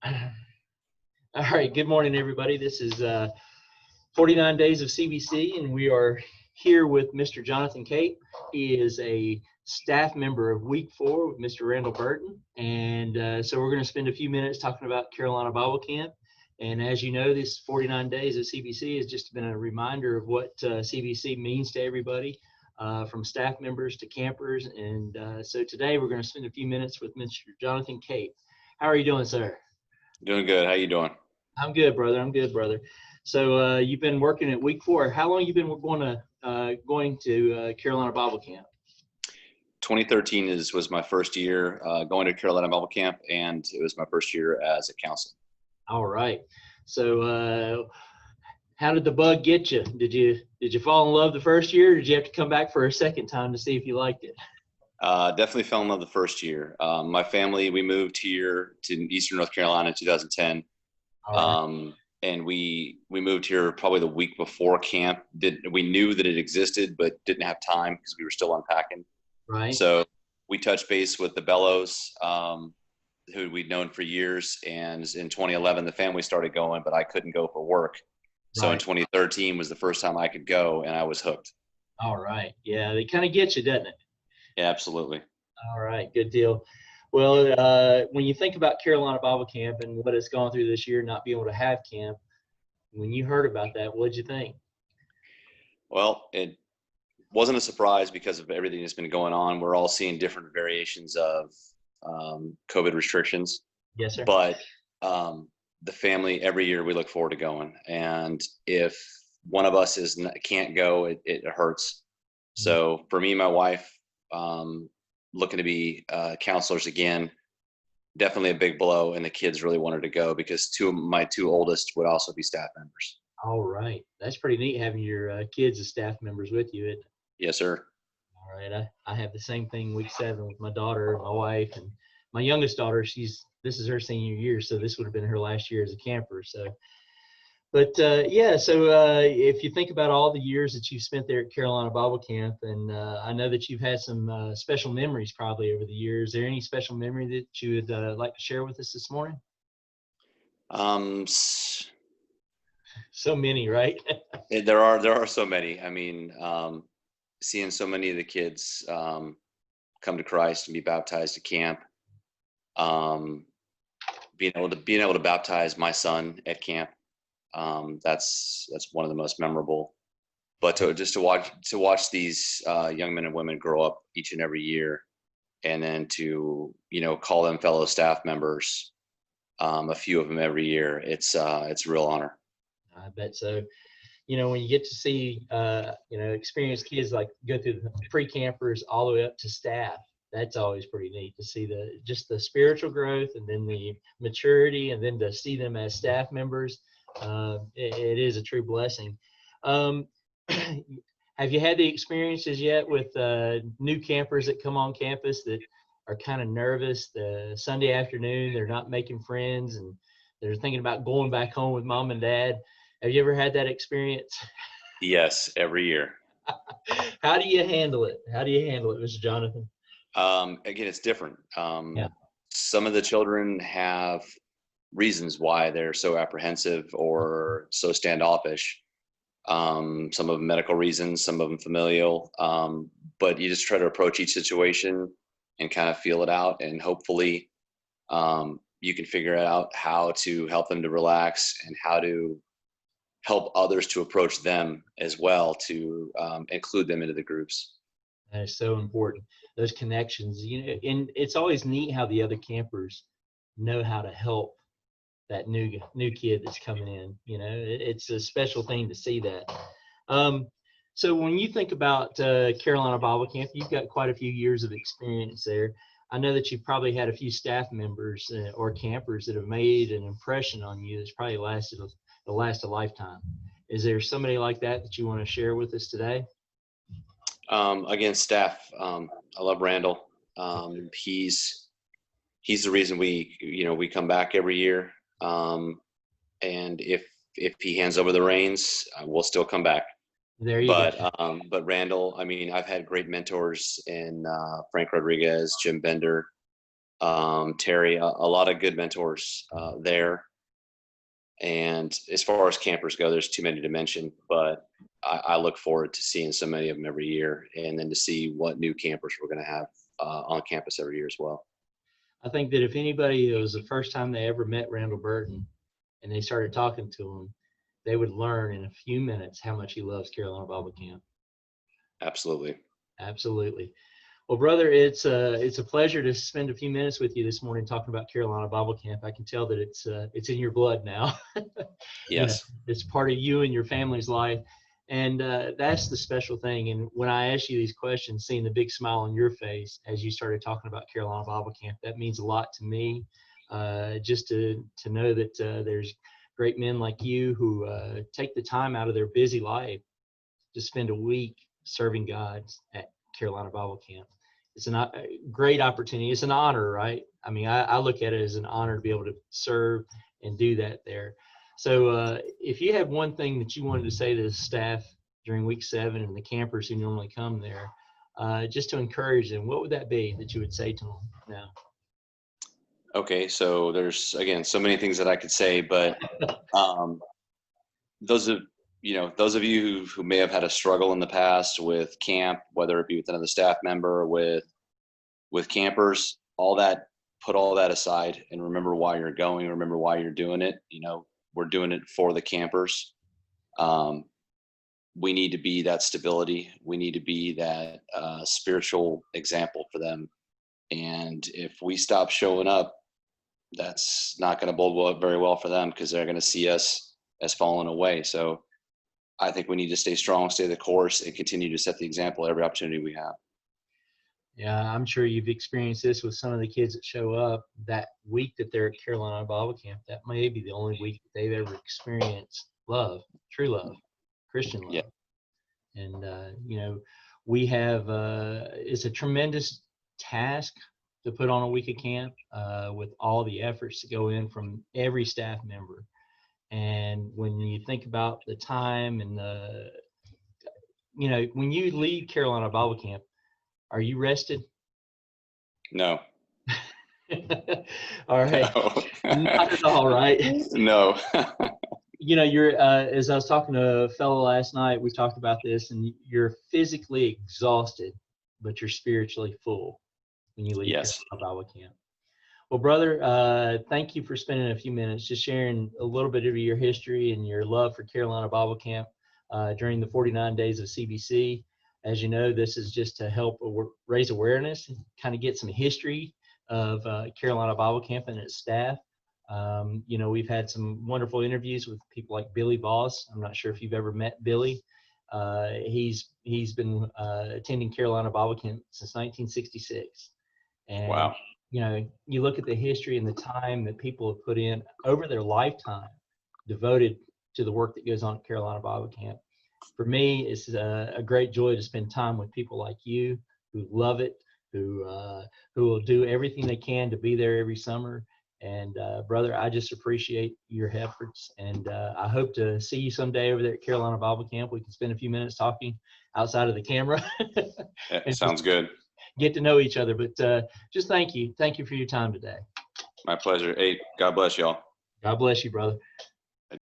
All right, good morning, everybody. This is 49 Days of CBC, and we are here with Mr. Jonathan Cape. He is a staff member of Week 4 with Mr. Randall Burton, and so we're going to spend a few minutes talking about Carolina Bible Camp. And as you know, this 49 Days of CBC has just been a reminder of what CBC means to everybody, from staff members to campers. And so today we're going to spend a few minutes with Mr. Jonathan Cape. How are you doing, sir? Doing good. How you doing? I'm good, brother. I'm good, brother. So you've been working at Week 4. How long you been going to Carolina Bible Camp? 2013 was my first year going to Carolina Bible Camp, and it was my first year as a counselor. All right. So how did the bug get you? Did you fall in love the first year, or did you have to come back for a second time to see if you liked it? Definitely fell in love the first year. My family, we moved here to Eastern North Carolina in 2010. Right. And we moved here probably the week before camp. We knew that it existed, but didn't have time because we were still unpacking. Right. So we touched base with the Bellows, who we'd known for years. And in 2011, the family started going, but I couldn't go for work. So right. In 2013 was the first time I could go, and I was hooked. All right. Yeah, they kind of get you, doesn't it? Yeah, absolutely. All right, good deal. Well, when you think about Carolina Bible Camp and what it's gone through this year, not being able to have camp, when you heard about that, what did you think? Well, it wasn't a surprise because of everything that's been going on. We're all seeing different variations of COVID restrictions. Yes, sir. But the family, every year we look forward to going. And if one of us can't go, it hurts. Mm-hmm. So for me and my wife, looking to be counselors again, definitely a big blow, and the kids really wanted to go because my two oldest would also be staff members. All right, that's pretty neat having your kids as staff members with you. Yes, sir. All right, I have the same thing week 7 with my daughter, my wife, and my youngest daughter. This is her senior year, so this would have been her last year as a camper. So. But yeah, so if you think about all the years that you've spent there at Carolina Bible Camp, and I know that you've had some special memories probably over the years. Is there any special memory that you would like to share with us this morning? So many, right? There are so many. I mean, seeing so many of the kids come to Christ and be baptized at camp. Being able to baptize my son at camp. That's one of the most memorable, but to watch these young men and women grow up each and every year, and then to call them fellow staff members, a few of them every year, it's a real honor. I bet so. When you get to see experienced kids like go through the pre-campers all the way up to staff, that's always pretty neat to see just the spiritual growth, and then the maturity, and then to see them as staff members. It is a true blessing. Have you had the experiences yet with new campers that come on campus that are kind of nervous the Sunday afternoon? They're not making friends, and they're thinking about going back home with mom and dad. Have you ever had that experience? Yes, every year. How do you handle it? Mr. Jonathan? Again, it's different. Yeah. Some of the children have reasons why they're so apprehensive or so standoffish. Some of them medical reasons, some of them familial. But you just try to approach each situation and kind of feel it out, and hopefully you can figure out how to help them to relax and how to help others to approach them as well, to include them into the groups. That is so important. Those connections, and it's always neat how the other campers know how to help that new kid that's coming in. It's a special thing to see that. So when you think about Carolina Bible Camp, you've got quite a few years of experience there. I know that you've probably had a few staff members or campers that have made an impression on you that's probably lasted a lifetime. Is there somebody like that you want to share with us today? Again, staff. I love Randall. He's the reason we come back every year. And if he hands over the reins, we'll still come back. There you go. But Randall, I mean, I've had great mentors in Frank Rodriguez, Jim Bender, Terry, a lot of good mentors there. And as far as campers go, there's too many to mention, but I look forward to seeing so many of them every year, and then to see what new campers we're going to have on campus every year as well. I think that if anybody, it was the first time they ever met Randall Burton and they started talking to him, they would learn in a few minutes how much he loves Carolina Bible Camp. Absolutely. Absolutely. Well, brother, it's a pleasure to spend a few minutes with you this morning talking about Carolina Bible Camp. I can tell that it's in your blood now. Yes. It's part of you and your family's life. And that's the special thing. And when I ask you these questions, seeing the big smile on your face as you started talking about Carolina Bible Camp, that means a lot to me. Just to know that there's great men like you who take the time out of their busy life to spend a week serving God at Carolina Bible Camp. It's a great opportunity. It's an honor, right? I mean, I look at it as an honor to be able to serve and do that there. So if you have one thing that you wanted to say to the staff during week 7 and the campers who normally come there, just to encourage them, what would that be that you would say to them now? Okay, so there's, again, so many things that I could say, but those of you who may have had a struggle in the past with camp, whether it be with another staff member, with campers, put all that aside and remember why you're going, remember why you're doing it. We're doing it for the campers. We need to be that stability. We need to be that spiritual example for them. And if we stop showing up, that's not going to bode very well for them, because they're going to see us as falling away. So I think we need to stay strong, stay the course, and continue to set the example every opportunity we have. Yeah, I'm sure you've experienced this with some of the kids that show up that week that they're at Carolina Bible Camp. That may be the only week that they've ever experienced love, true love, Christian love. Yeah. And, we have, it's a tremendous task to put on a week of camp with all the efforts to go in from every staff member. And when you think about the time and when you leave Carolina Bible Camp, are you rested? No. All right. No. Not at all, right? No. You're as I was talking to a fellow last night, we talked about this, and you're physically exhausted, but you're spiritually full when you leave Yes. Carolina Bible Camp. Well, brother, thank you for spending a few minutes just sharing a little bit of your history and your love for Carolina Bible Camp during the 49 days of CBC. As you know, this is just to help raise awareness and kind of get some history of Carolina Bible Camp and its staff. We've had some wonderful interviews with people like Billy Voss. I'm not sure if you've ever met Billy. He's been attending Carolina Bible Camp since 1966. And, wow. You look at the history and the time that people have put in over their lifetime devoted to the work that goes on at Carolina Bible Camp. For me, it's a great joy to spend time with people like you who love it, who will do everything they can to be there every summer. And brother, I just appreciate your efforts, and I hope to see you someday over there at Carolina Bible Camp. We can spend a few minutes talking outside of the camera. It sounds good. Get to know each other, but just thank you for your time today. My pleasure. Hey, God bless y'all. God bless you, brother.